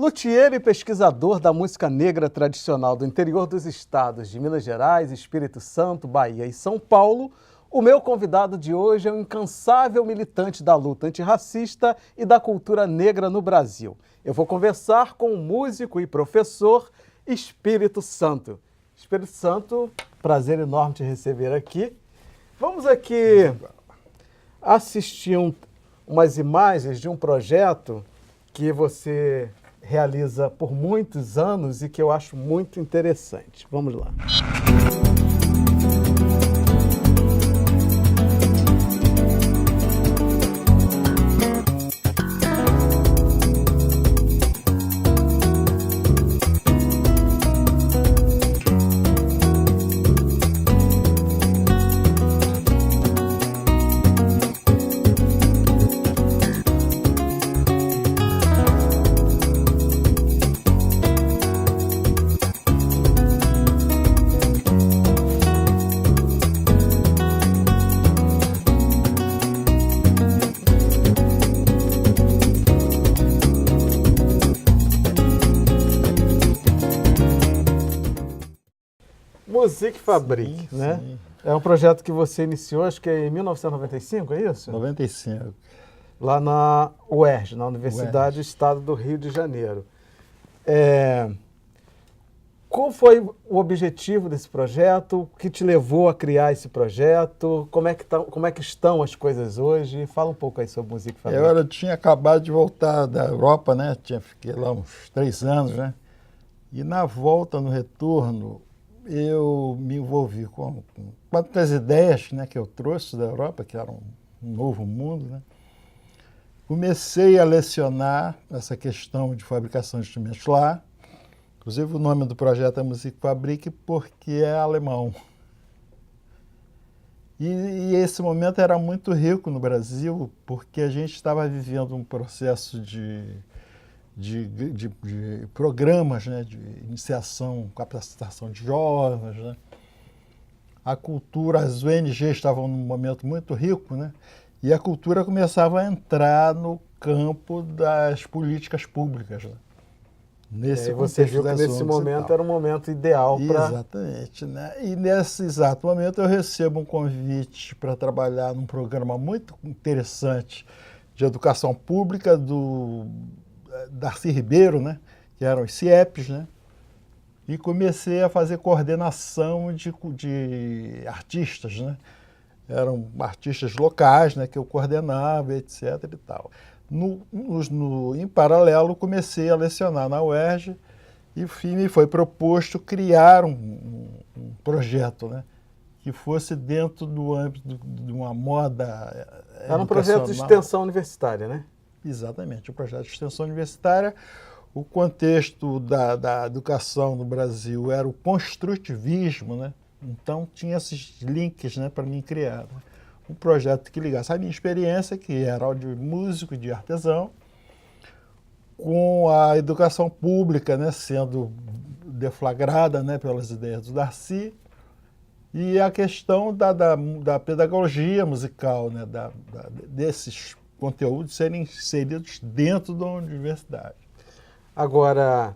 Luthier e pesquisador da música negra tradicional do interior dos estados de Minas Gerais, Espírito Santo, Bahia e São Paulo, o meu convidado de hoje é um incansável militante da luta antirracista e da cultura negra no Brasil. Eu vou conversar com o músico e professor Espírito Santo. Espírito Santo, prazer enorme te receber aqui. Vamos aqui assistir umas imagens de um projeto que você realiza por muitos anos e que eu acho muito interessante. Vamos lá. Musique Fabrique, né? Sim. É um projeto que você iniciou, acho que em 1995, é isso? 95. Lá na UERJ, na Universidade do Estado do Rio de Janeiro. Qual foi o objetivo desse projeto? O que te levou a criar esse projeto? Como é que estão as coisas hoje? Fala um pouco aí sobre Musique Fabrique. Eu tinha acabado de voltar da Europa, né? Fiquei lá uns 3 anos, né? E na volta, no retorno, eu me envolvi com as ideias, né, que eu trouxe da Europa, que era um novo mundo, né? Comecei a lecionar essa questão de fabricação de instrumentos lá. Inclusive o nome do projeto é Musique Fabrique porque é alemão. E esse momento era muito rico no Brasil porque a gente estava vivendo um processo de programas, né, de iniciação, capacitação de jovens, né? A cultura, as ONGs estavam num momento muito rico, né? E a cultura começava a entrar no campo das políticas públicas, né? Nesse você viu que nesse momento era um momento ideal para... Exatamente, né? E nesse exato momento eu recebo um convite para trabalhar num programa muito interessante de educação pública do Darcy Ribeiro, né, que eram os CIEPs, né, e comecei a fazer coordenação de artistas, né, eram artistas locais, né, que eu coordenava, etc. e tal. Em paralelo, comecei a lecionar na UERJ e me foi proposto criar um projeto, né, que fosse dentro do âmbito de uma moda Era um projeto de extensão universitária, né? Exatamente, o projeto de extensão universitária. O contexto da educação no Brasil era o construtivismo, né? Então tinha esses links, né, para mim criar, né, um projeto que ligasse a minha experiência, que era de músico e de artesão, com a educação pública, né, sendo deflagrada, né, pelas ideias do Darcy, e a questão da pedagogia musical, né, desses conteúdos serem inseridos dentro da universidade. Agora,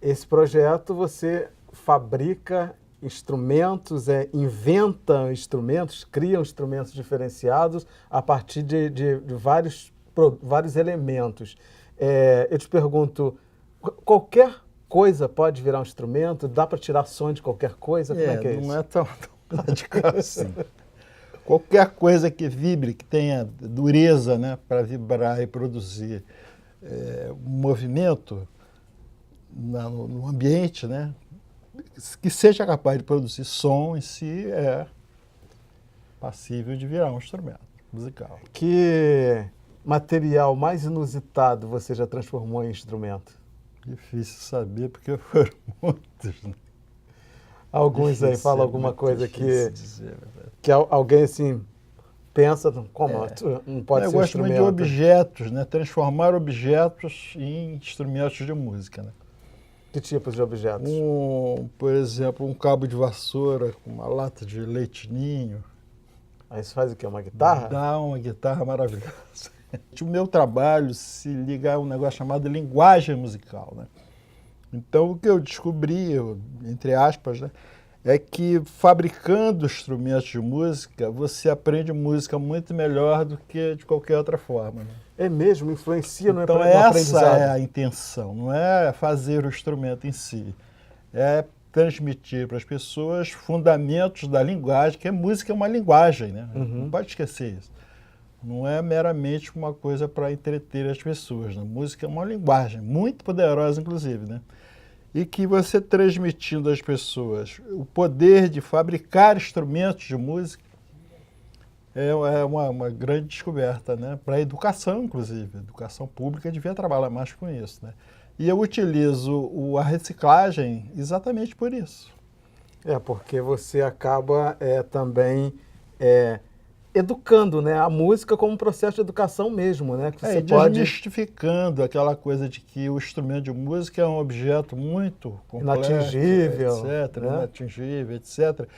esse projeto você fabrica instrumentos, inventa instrumentos, cria instrumentos diferenciados a partir de vários elementos. Eu te pergunto, qualquer coisa pode virar um instrumento? Dá para tirar som de qualquer coisa? Como é que é isso? Não é tão radical assim. Qualquer coisa que vibre, que tenha dureza, né, para vibrar e produzir um movimento no ambiente, né, que seja capaz de produzir som em si, é passível de virar um instrumento musical. Que material mais inusitado você já transformou em instrumento? Difícil saber, porque foram muitos, né? Alguns aí, fala alguma coisa que alguém assim pensa, como? Não pode ser instrumento. Eu gosto muito de objetos, né? Transformar objetos em instrumentos de música, né? Que tipos de objetos? Por exemplo, um cabo de vassoura com uma lata de leite ninho. Aí você faz o quê? Uma guitarra? Dá uma guitarra maravilhosa. O meu trabalho se liga a um negócio chamado linguagem musical, né? Então, o que eu descobri, entre aspas, né, é que fabricando instrumentos de música, você aprende música muito melhor do que de qualquer outra forma, né? É mesmo, influencia no Então, aprendizado. essa é a intenção, não é fazer o instrumento em si, é transmitir para as pessoas fundamentos da linguagem, que a música é uma linguagem, né? Não pode esquecer isso. Não é meramente uma coisa para entreter as pessoas, né? Música é uma linguagem muito poderosa, inclusive, né? E que você transmitindo às pessoas o poder de fabricar instrumentos de música é uma grande descoberta, né? Para a educação, inclusive. A educação pública devia trabalhar mais com isso, né? E eu utilizo a reciclagem exatamente por isso. Porque você acaba também educando, né? A música como um processo de educação mesmo, né? Que você desmistificando aquela coisa de que o instrumento de música é um objeto muito complexo, inatingível, etc., né? Inatingível, etc.,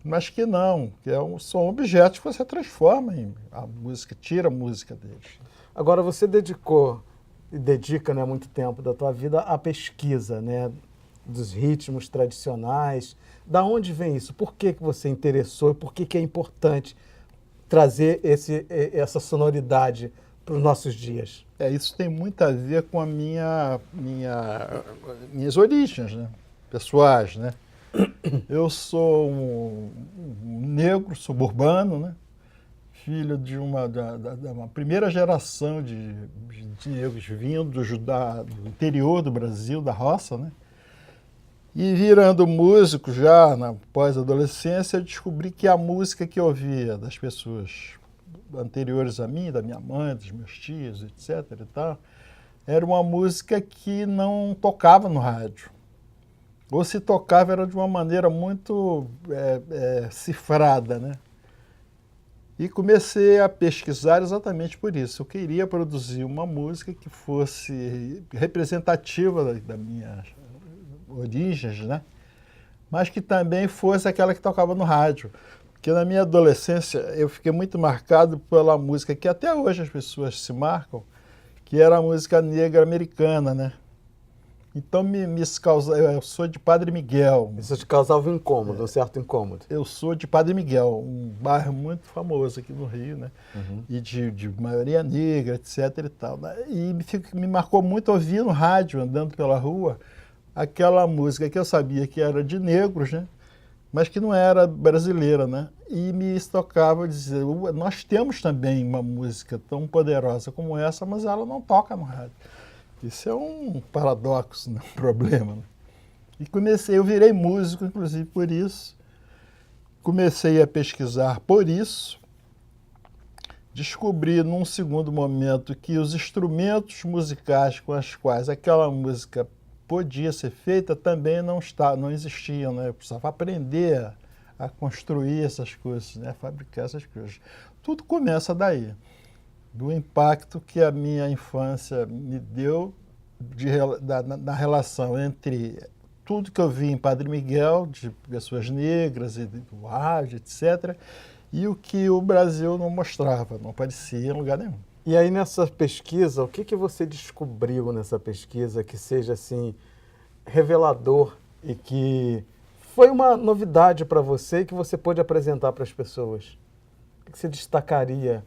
mas que não, que são objetos que você transforma em a música, tira a música deles. Agora, você dedicou e dedica, né, muito tempo da tua vida à pesquisa, né, dos ritmos tradicionais. Da onde vem isso? Por que você interessou e por que é importante trazer essa sonoridade para os nossos dias? Isso tem muito a ver com minhas origens, né, pessoais, né? Eu sou um negro suburbano, né? Filho de uma primeira geração de negros vindos do interior do Brasil, da roça, né? E virando músico já na pós-adolescência, eu descobri que a música que eu ouvia das pessoas anteriores a mim, da minha mãe, dos meus tios, etc. e tal, era uma música que não tocava no rádio. Ou se tocava era de uma maneira muito cifrada, né? E comecei a pesquisar exatamente por isso. Eu queria produzir uma música que fosse representativa das minhas origens, né? Mas que também fosse aquela que tocava no rádio. Porque na minha adolescência eu fiquei muito marcado pela música que até hoje as pessoas se marcam, que era a música negra americana, né? Então eu sou de Padre Miguel. Isso te causava um incômodo, um certo incômodo. Eu sou de Padre Miguel, um bairro muito famoso aqui no Rio, né? E de maioria negra, etc. e tal. E me marcou muito ouvir no rádio, andando pela rua, aquela música que eu sabia que era de negros, né? Mas que não era brasileira, né? E me tocava dizer, nós temos também uma música tão poderosa como essa, mas ela não toca no rádio. Isso é um paradoxo, né? Um problema. Né? E eu virei músico, inclusive, por isso. Comecei a pesquisar por isso. Descobri, num segundo momento, que os instrumentos musicais com os quais aquela música podia ser feita também não existiam. Né? Eu precisava aprender a construir essas coisas, né? A fabricar essas coisas. Tudo começa daí. Do impacto que a minha infância me deu na relação entre tudo que eu vi em Padre Miguel, de pessoas negras e do rádio, etc., e o que o Brasil não mostrava, não aparecia em lugar nenhum. E aí nessa pesquisa, o que você descobriu nessa pesquisa que seja assim revelador e que foi uma novidade para você e que você pôde apresentar para as pessoas? O que você destacaria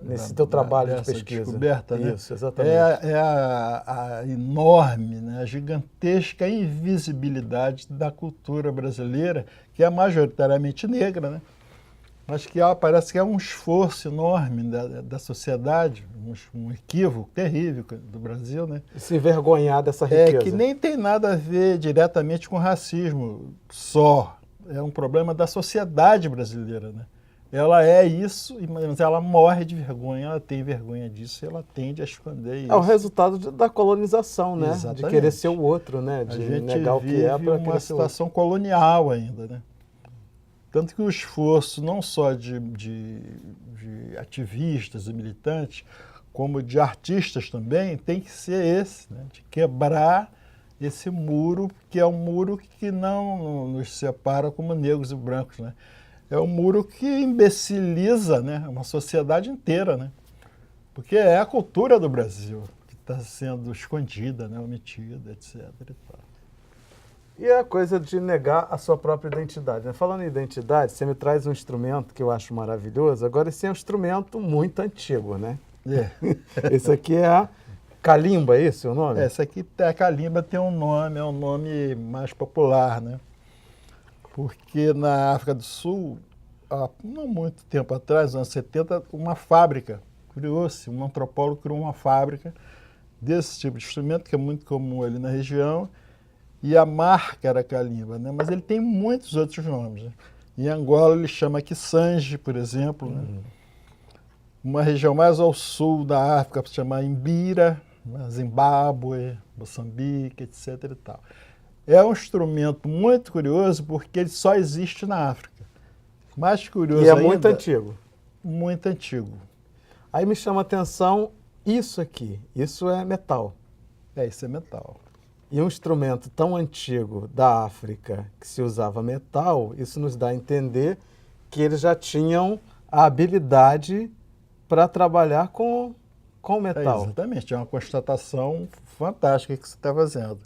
nesse teu trabalho de pesquisa? Descoberta, né? Isso, exatamente. É a enorme, né, a gigantesca invisibilidade da cultura brasileira, que é majoritariamente negra, né? Mas que parece que é um esforço enorme da sociedade, um equívoco terrível do Brasil, né? E se envergonhar dessa riqueza. Que nem tem nada a ver diretamente com racismo só. É um problema da sociedade brasileira, né? Ela é isso, mas ela morre de vergonha, ela tem vergonha disso e ela tende a esconder isso. É o resultado da colonização, né? Exatamente. De querer ser o outro, né? De negar o que é para uma situação colonial ainda, né? Tanto que o esforço não só de ativistas e militantes, como de artistas também, tem que ser esse, né? De quebrar esse muro, que é um muro que não nos separa como negros e brancos, né? É um muro que imbeciliza, né, uma sociedade inteira, né? porque é a cultura do Brasil que está sendo escondida, né, omitida, etc. E tal. E é a coisa de negar a sua própria identidade, né? Falando em identidade, você me traz um instrumento que eu acho maravilhoso. Agora, esse é um instrumento muito antigo, né? É. Esse aqui é a calimba, é esse o nome? Essa aqui, a calimba, tem um nome, é um nome mais popular, né? Porque na África do Sul, há não muito tempo atrás, nos anos 70, uma fábrica, criou-se, um antropólogo criou uma fábrica desse tipo de instrumento, que é muito comum ali na região, e a marca era calimba, né? Mas ele tem muitos outros nomes, né? Em Angola ele chama Kisanje, por exemplo, né? Uma região mais ao sul da África se chama Imbira, Zimbábue, Moçambique, etc. e tal. É um instrumento muito curioso porque ele só existe na África. Mais curioso E é ainda, muito antigo. muito antigo. Aí me chama a atenção isso aqui. Isso é metal. Isso é metal. E um instrumento tão antigo da África que se usava metal, isso nos dá a entender que eles já tinham a habilidade para trabalhar com metal. Exatamente, é uma constatação fantástica que você está fazendo.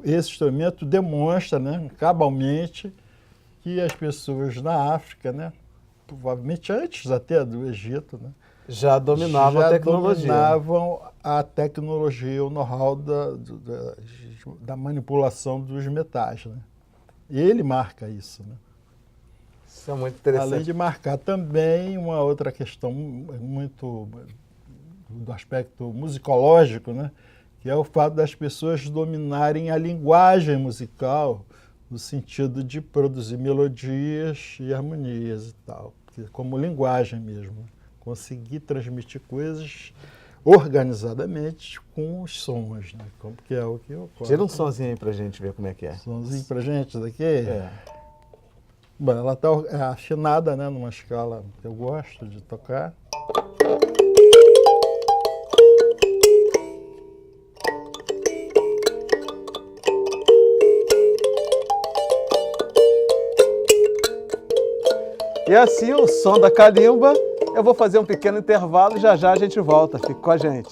Esse instrumento demonstra, né, cabalmente, que as pessoas na África, né, provavelmente antes até do Egito, né, Já dominavam a tecnologia. dominavam a tecnologia, o know-how da manipulação dos metais. Né? E ele marca isso. Né? Isso é muito interessante. Além de marcar também uma outra questão muito do aspecto musicológico, né? Que é o fato das pessoas dominarem a linguagem musical no sentido de produzir melodias e harmonias e tal, como linguagem mesmo. Conseguir transmitir coisas organizadamente com os sons, né? Como que é o que ocorre. Tira um sonzinho aí pra gente ver como é que é. Sonzinho pra gente daqui? É. Bom, ela está afinada, né, numa escala que eu gosto de tocar. E assim o som da calimba. Eu vou fazer um pequeno intervalo e já já a gente volta. Fique com a gente.